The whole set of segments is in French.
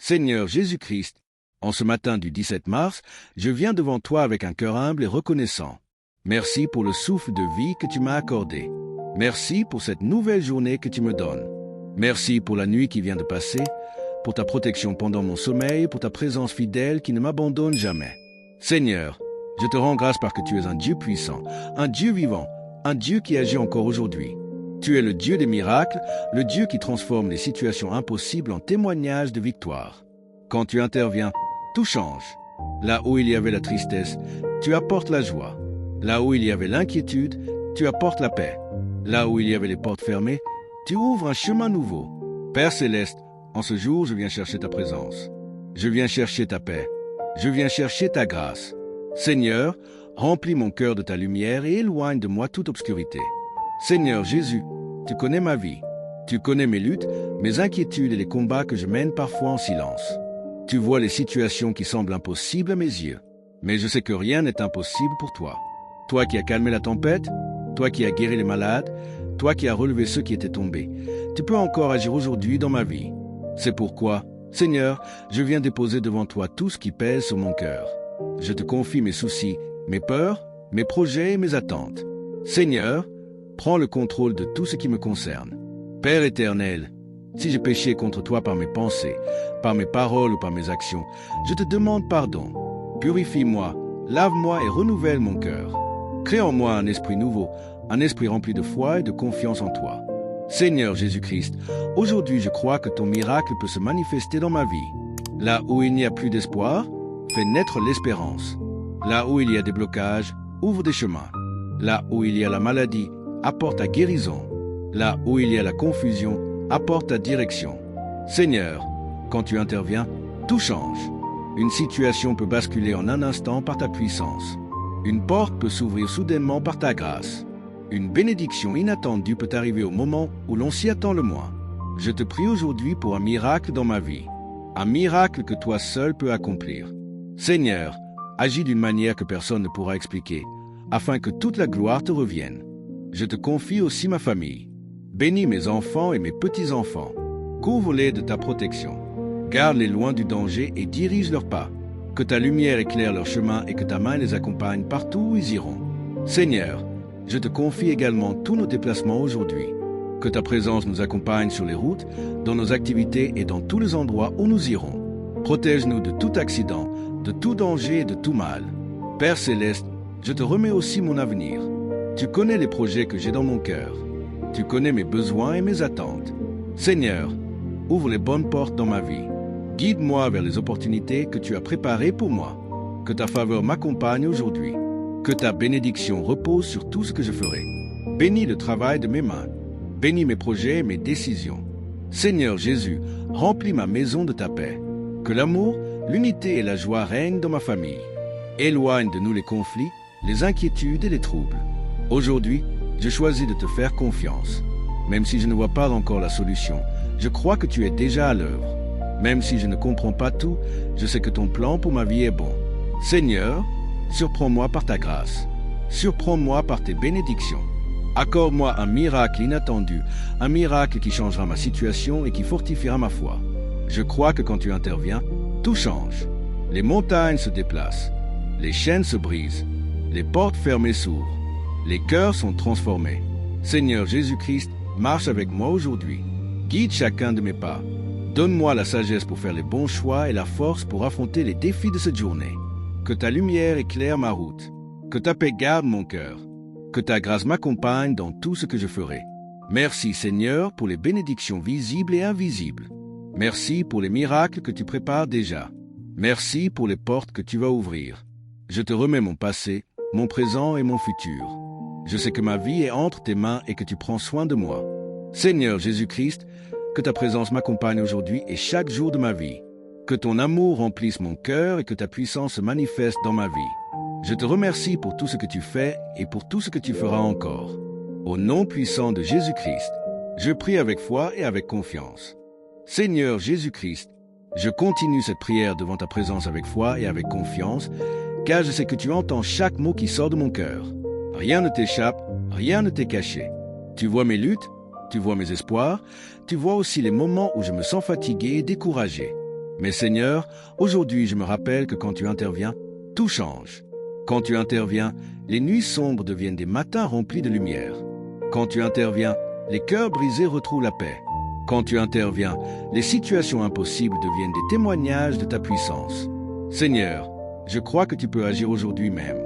Seigneur Jésus-Christ, en ce matin du 17 mars, je viens devant toi avec un cœur humble et reconnaissant. Merci pour le souffle de vie que tu m'as accordé. Merci pour cette nouvelle journée que tu me donnes. Merci pour la nuit qui vient de passer, pour ta protection pendant mon sommeil, pour ta présence fidèle qui ne m'abandonne jamais. Seigneur, je te rends grâce parce que tu es un Dieu puissant, un Dieu vivant, un Dieu qui agit encore aujourd'hui. Tu es le Dieu des miracles, le Dieu qui transforme les situations impossibles en témoignages de victoire. Quand tu interviens, tout change. Là où il y avait la tristesse, tu apportes la joie. Là où il y avait l'inquiétude, tu apportes la paix. Là où il y avait les portes fermées, tu ouvres un chemin nouveau. Père céleste, en ce jour, je viens chercher ta présence. Je viens chercher ta paix. Je viens chercher ta grâce. Seigneur, remplis mon cœur de ta lumière et éloigne de moi toute obscurité. Seigneur Jésus, tu connais ma vie. Tu connais mes luttes, mes inquiétudes et les combats que je mène parfois en silence. Tu vois les situations qui semblent impossibles à mes yeux. Mais je sais que rien n'est impossible pour toi. Toi qui as calmé la tempête, toi qui as guéri les malades, toi qui as relevé ceux qui étaient tombés, tu peux encore agir aujourd'hui dans ma vie. C'est pourquoi, Seigneur, je viens déposer devant toi tout ce qui pèse sur mon cœur. Je te confie mes soucis, mes peurs, mes projets et mes attentes. Seigneur, prends le contrôle de tout ce qui me concerne. Père éternel, si j'ai péché contre toi par mes pensées, par mes paroles ou par mes actions, je te demande pardon. Purifie-moi, lave-moi et renouvelle mon cœur. Crée en moi un esprit nouveau, un esprit rempli de foi et de confiance en toi. Seigneur Jésus-Christ, aujourd'hui je crois que ton miracle peut se manifester dans ma vie. Là où il n'y a plus d'espoir, fais naître l'espérance. Là où il y a des blocages, ouvre des chemins. Là où il y a la maladie, apporte ta guérison. Là où il y a la confusion, apporte ta direction. Seigneur, quand tu interviens, tout change. Une situation peut basculer en un instant par ta puissance. Une porte peut s'ouvrir soudainement par ta grâce. Une bénédiction inattendue peut arriver au moment où l'on s'y attend le moins. Je te prie aujourd'hui pour un miracle dans ma vie. Un miracle que toi seul peux accomplir. Seigneur, agis d'une manière que personne ne pourra expliquer, afin que toute la gloire te revienne. Je te confie aussi ma famille. Bénis mes enfants et mes petits-enfants. Couvre-les de ta protection. Garde-les loin du danger et dirige leurs pas. Que ta lumière éclaire leur chemin et que ta main les accompagne partout où ils iront. Seigneur, je te confie également tous nos déplacements aujourd'hui. Que ta présence nous accompagne sur les routes, dans nos activités et dans tous les endroits où nous irons. Protège-nous de tout accident, de tout danger et de tout mal. Père céleste, je te remets aussi mon avenir. Tu connais les projets que j'ai dans mon cœur. Tu connais mes besoins et mes attentes. Seigneur, ouvre les bonnes portes dans ma vie. Guide-moi vers les opportunités que tu as préparées pour moi. Que ta faveur m'accompagne aujourd'hui. Que ta bénédiction repose sur tout ce que je ferai. Bénis le travail de mes mains. Bénis mes projets et mes décisions. Seigneur Jésus, remplis ma maison de ta paix. Que l'amour, l'unité et la joie règnent dans ma famille. Éloigne de nous les conflits, les inquiétudes et les troubles. Aujourd'hui, je choisis de te faire confiance. Même si je ne vois pas encore la solution, je crois que tu es déjà à l'œuvre. Même si je ne comprends pas tout, je sais que ton plan pour ma vie est bon. Seigneur, surprends-moi par ta grâce. Surprends-moi par tes bénédictions. Accorde-moi un miracle inattendu, un miracle qui changera ma situation et qui fortifiera ma foi. Je crois que quand tu interviens, tout change. Les montagnes se déplacent, les chaînes se brisent, les portes fermées s'ouvrent, les cœurs sont transformés. Seigneur Jésus-Christ, marche avec moi aujourd'hui. Guide chacun de mes pas. Donne-moi la sagesse pour faire les bons choix et la force pour affronter les défis de cette journée. Que ta lumière éclaire ma route. Que ta paix garde mon cœur. Que ta grâce m'accompagne dans tout ce que je ferai. Merci Seigneur pour les bénédictions visibles et invisibles. Merci pour les miracles que tu prépares déjà. Merci pour les portes que tu vas ouvrir. Je te remets mon passé, mon présent et mon futur. Je sais que ma vie est entre tes mains et que tu prends soin de moi. Seigneur Jésus-Christ, que ta présence m'accompagne aujourd'hui et chaque jour de ma vie. Que ton amour remplisse mon cœur et que ta puissance se manifeste dans ma vie. Je te remercie pour tout ce que tu fais et pour tout ce que tu feras encore. Au nom puissant de Jésus-Christ, je prie avec foi et avec confiance. Seigneur Jésus-Christ, je continue cette prière devant ta présence avec foi et avec confiance, car je sais que tu entends chaque mot qui sort de mon cœur. Rien ne t'échappe, rien ne t'est caché. Tu vois mes luttes, tu vois mes espoirs, tu vois aussi les moments où je me sens fatigué et découragé. Mais Seigneur, aujourd'hui je me rappelle que quand tu interviens, tout change. Quand tu interviens, les nuits sombres deviennent des matins remplis de lumière. Quand tu interviens, les cœurs brisés retrouvent la paix. Quand tu interviens, les situations impossibles deviennent des témoignages de ta puissance. Seigneur, je crois que tu peux agir aujourd'hui même.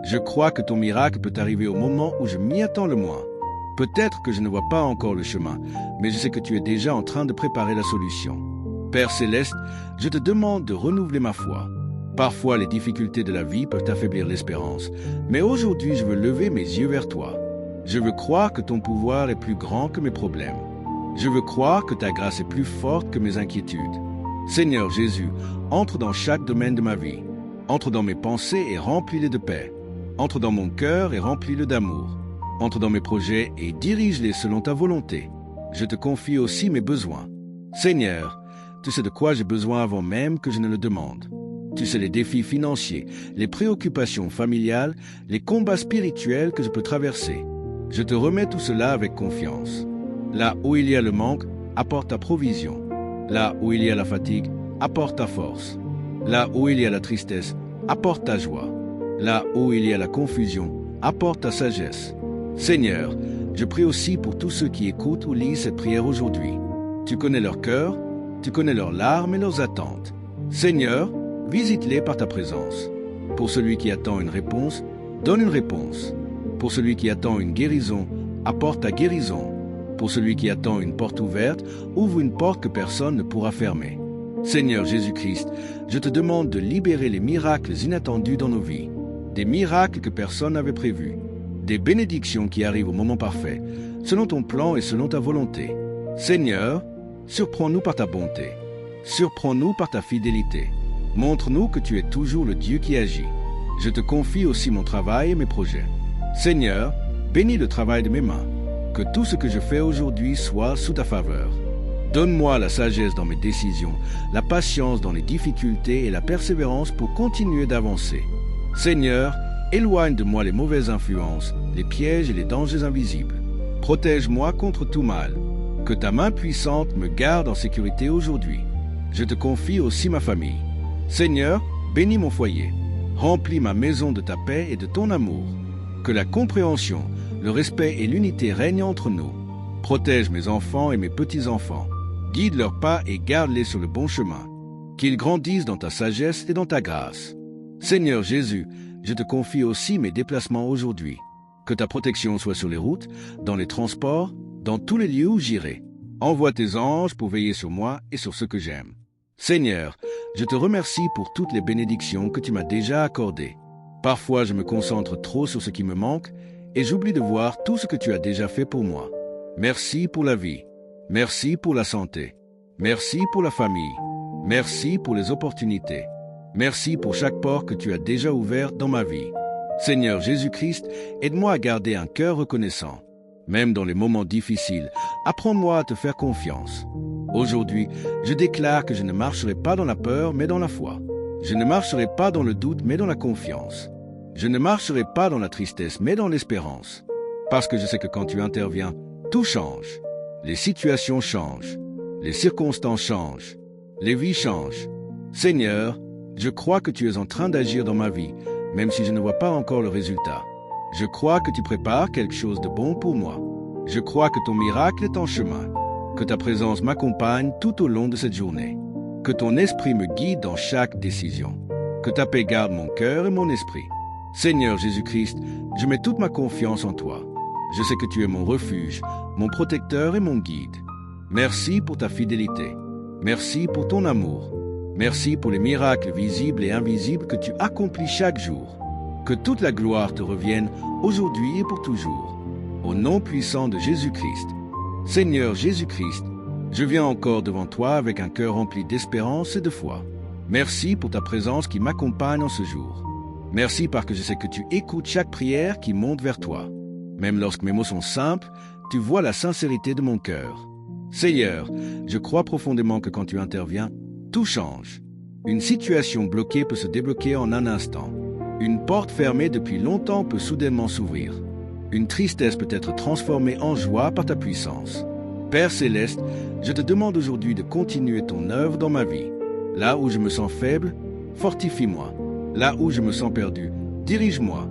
Je crois que ton miracle peut arriver au moment où je m'y attends le moins. Peut-être que je ne vois pas encore le chemin, mais je sais que tu es déjà en train de préparer la solution. Père Céleste, je te demande de renouveler ma foi. Parfois, les difficultés de la vie peuvent affaiblir l'espérance, mais aujourd'hui, je veux lever mes yeux vers toi. Je veux croire que ton pouvoir est plus grand que mes problèmes. Je veux croire que ta grâce est plus forte que mes inquiétudes. Seigneur Jésus, entre dans chaque domaine de ma vie. Entre dans mes pensées et remplis-les de paix. Entre dans mon cœur et remplis-le d'amour. Entre dans mes projets et dirige-les selon ta volonté. Je te confie aussi mes besoins. Seigneur, tu sais de quoi j'ai besoin avant même que je ne le demande. Tu sais les défis financiers, les préoccupations familiales, les combats spirituels que je peux traverser. Je te remets tout cela avec confiance. Là où il y a le manque, apporte ta provision. Là où il y a la fatigue, apporte ta force. Là où il y a la tristesse, apporte ta joie. Là où il y a la confusion, apporte ta sagesse. Seigneur, je prie aussi pour tous ceux qui écoutent ou lisent cette prière aujourd'hui. Tu connais leur cœur, tu connais leurs larmes et leurs attentes. Seigneur, visite-les par ta présence. Pour celui qui attend une réponse, donne une réponse. Pour celui qui attend une guérison, apporte ta guérison. Pour celui qui attend une porte ouverte, ouvre une porte que personne ne pourra fermer. Seigneur Jésus-Christ, je te demande de libérer les miracles inattendus dans nos vies. Des miracles que personne n'avait prévus. Des bénédictions qui arrivent au moment parfait, selon ton plan et selon ta volonté. Seigneur, surprends-nous par ta bonté. Surprends-nous par ta fidélité. Montre-nous que tu es toujours le Dieu qui agit. Je te confie aussi mon travail et mes projets. Seigneur, bénis le travail de mes mains. Que tout ce que je fais aujourd'hui soit sous ta faveur. Donne-moi la sagesse dans mes décisions, la patience dans les difficultés et la persévérance pour continuer d'avancer. Seigneur, éloigne de moi les mauvaises influences, les pièges et les dangers invisibles. Protège-moi contre tout mal. Que ta main puissante me garde en sécurité aujourd'hui. Je te confie aussi ma famille. Seigneur, bénis mon foyer. Remplis ma maison de ta paix et de ton amour. Que la compréhension, le respect et l'unité règnent entre nous. Protège mes enfants et mes petits-enfants. Guide leurs pas et garde-les sur le bon chemin. Qu'ils grandissent dans ta sagesse et dans ta grâce. Seigneur Jésus, je te confie aussi mes déplacements aujourd'hui. Que ta protection soit sur les routes, dans les transports, dans tous les lieux où j'irai. Envoie tes anges pour veiller sur moi et sur ceux que j'aime. Seigneur, je te remercie pour toutes les bénédictions que tu m'as déjà accordées. Parfois, je me concentre trop sur ce qui me manque et j'oublie de voir tout ce que tu as déjà fait pour moi. Merci pour la vie. Merci pour la santé. Merci pour la famille. Merci pour les opportunités. Merci pour chaque porte que tu as déjà ouverte dans ma vie. Seigneur Jésus-Christ, aide-moi à garder un cœur reconnaissant. Même dans les moments difficiles, apprends-moi à te faire confiance. Aujourd'hui, je déclare que je ne marcherai pas dans la peur, mais dans la foi. Je ne marcherai pas dans le doute, mais dans la confiance. Je ne marcherai pas dans la tristesse, mais dans l'espérance. Parce que je sais que quand tu interviens, tout change. Les situations changent. Les circonstances changent. Les vies changent. Seigneur, je crois que tu es en train d'agir dans ma vie, même si je ne vois pas encore le résultat. Je crois que tu prépares quelque chose de bon pour moi. Je crois que ton miracle est en chemin. Que ta présence m'accompagne tout au long de cette journée. Que ton esprit me guide dans chaque décision. Que ta paix garde mon cœur et mon esprit. Seigneur Jésus-Christ, je mets toute ma confiance en toi. Je sais que tu es mon refuge, mon protecteur et mon guide. Merci pour ta fidélité. Merci pour ton amour. Merci pour les miracles visibles et invisibles que tu accomplis chaque jour. Que toute la gloire te revienne aujourd'hui et pour toujours. Au nom puissant de Jésus-Christ. Seigneur Jésus-Christ, je viens encore devant toi avec un cœur rempli d'espérance et de foi. Merci pour ta présence qui m'accompagne en ce jour. Merci parce que je sais que tu écoutes chaque prière qui monte vers toi. Même lorsque mes mots sont simples, tu vois la sincérité de mon cœur. Seigneur, je crois profondément que quand tu interviens, tout change. Une situation bloquée peut se débloquer en un instant. Une porte fermée depuis longtemps peut soudainement s'ouvrir. Une tristesse peut être transformée en joie par ta puissance. Père Céleste, je te demande aujourd'hui de continuer ton œuvre dans ma vie. Là où je me sens faible, fortifie-moi. Là où je me sens perdu, dirige-moi.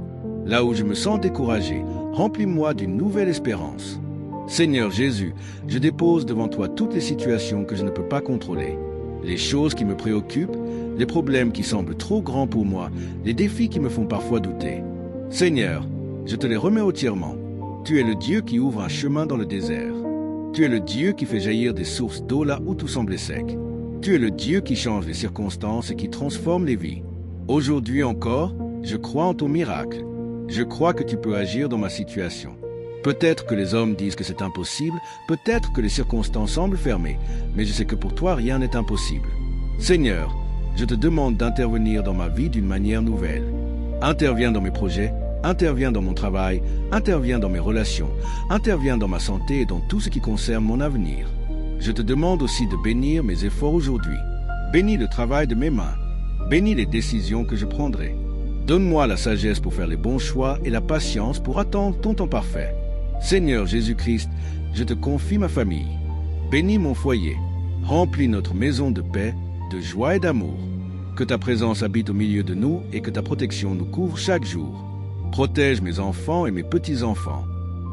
Là où je me sens découragé, remplis-moi d'une nouvelle espérance. Seigneur Jésus, je dépose devant toi toutes les situations que je ne peux pas contrôler. Les choses qui me préoccupent, les problèmes qui semblent trop grands pour moi, les défis qui me font parfois douter. Seigneur, je te les remets entièrement. Tu es le Dieu qui ouvre un chemin dans le désert. Tu es le Dieu qui fait jaillir des sources d'eau là où tout semblait sec. Tu es le Dieu qui change les circonstances et qui transforme les vies. Aujourd'hui encore, je crois en ton miracle. Je crois que tu peux agir dans ma situation. Peut-être que les hommes disent que c'est impossible, peut-être que les circonstances semblent fermées, mais je sais que pour toi, rien n'est impossible. Seigneur, je te demande d'intervenir dans ma vie d'une manière nouvelle. Interviens dans mes projets, interviens dans mon travail, interviens dans mes relations, interviens dans ma santé et dans tout ce qui concerne mon avenir. Je te demande aussi de bénir mes efforts aujourd'hui. Bénis le travail de mes mains. Bénis les décisions que je prendrai. Donne-moi la sagesse pour faire les bons choix et la patience pour attendre ton temps parfait. Seigneur Jésus-Christ, je te confie ma famille. Bénis mon foyer. Remplis notre maison de paix, de joie et d'amour. Que ta présence habite au milieu de nous et que ta protection nous couvre chaque jour. Protège mes enfants et mes petits-enfants.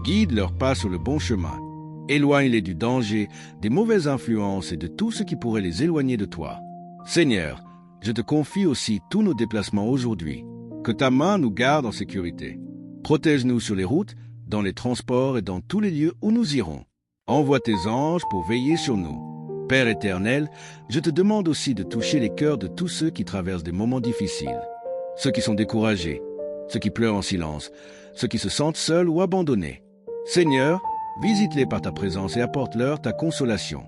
Guide leurs pas sur le bon chemin. Éloigne-les du danger, des mauvaises influences et de tout ce qui pourrait les éloigner de toi. Seigneur, je te confie aussi tous nos déplacements aujourd'hui. Que ta main nous garde en sécurité. Protège-nous sur les routes, dans les transports et dans tous les lieux où nous irons. Envoie tes anges pour veiller sur nous. Père éternel, je te demande aussi de toucher les cœurs de tous ceux qui traversent des moments difficiles. Ceux qui sont découragés, ceux qui pleurent en silence, ceux qui se sentent seuls ou abandonnés. Seigneur, visite-les par ta présence et apporte-leur ta consolation.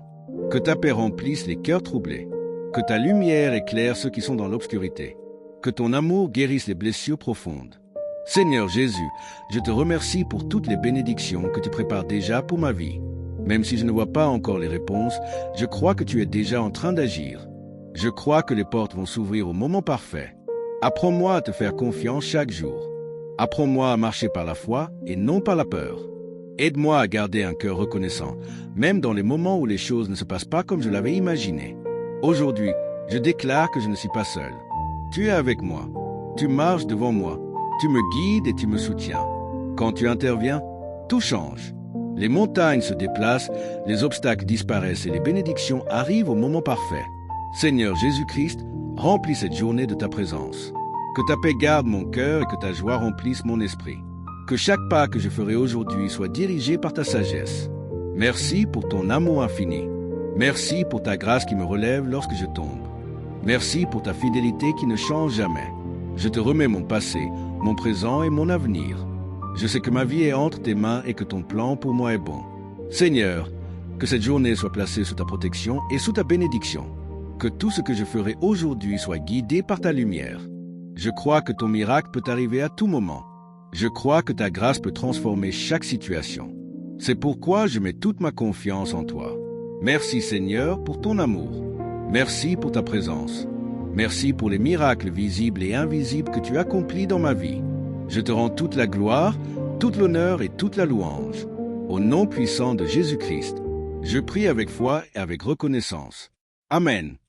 Que ta paix remplisse les cœurs troublés. Que ta lumière éclaire ceux qui sont dans l'obscurité. Que ton amour guérisse les blessures profondes. Seigneur Jésus, je te remercie pour toutes les bénédictions que tu prépares déjà pour ma vie. Même si je ne vois pas encore les réponses, je crois que tu es déjà en train d'agir. Je crois que les portes vont s'ouvrir au moment parfait. Apprends-moi à te faire confiance chaque jour. Apprends-moi à marcher par la foi et non par la peur. Aide-moi à garder un cœur reconnaissant, même dans les moments où les choses ne se passent pas comme je l'avais imaginé. Aujourd'hui, je déclare que je ne suis pas seul. Tu es avec moi. Tu marches devant moi. Tu me guides et tu me soutiens. Quand tu interviens, tout change. Les montagnes se déplacent, les obstacles disparaissent et les bénédictions arrivent au moment parfait. Seigneur Jésus-Christ, remplis cette journée de ta présence. Que ta paix garde mon cœur et que ta joie remplisse mon esprit. Que chaque pas que je ferai aujourd'hui soit dirigé par ta sagesse. Merci pour ton amour infini. Merci pour ta grâce qui me relève lorsque je tombe. Merci pour ta fidélité qui ne change jamais. Je te remets mon passé, mon présent et mon avenir. Je sais que ma vie est entre tes mains et que ton plan pour moi est bon. Seigneur, que cette journée soit placée sous ta protection et sous ta bénédiction. Que tout ce que je ferai aujourd'hui soit guidé par ta lumière. Je crois que ton miracle peut arriver à tout moment. Je crois que ta grâce peut transformer chaque situation. C'est pourquoi je mets toute ma confiance en toi. Merci Seigneur pour ton amour. Merci pour ta présence. Merci pour les miracles visibles et invisibles que tu accomplis dans ma vie. Je te rends toute la gloire, toute l'honneur et toute la louange. Au nom puissant de Jésus-Christ, je prie avec foi et avec reconnaissance. Amen.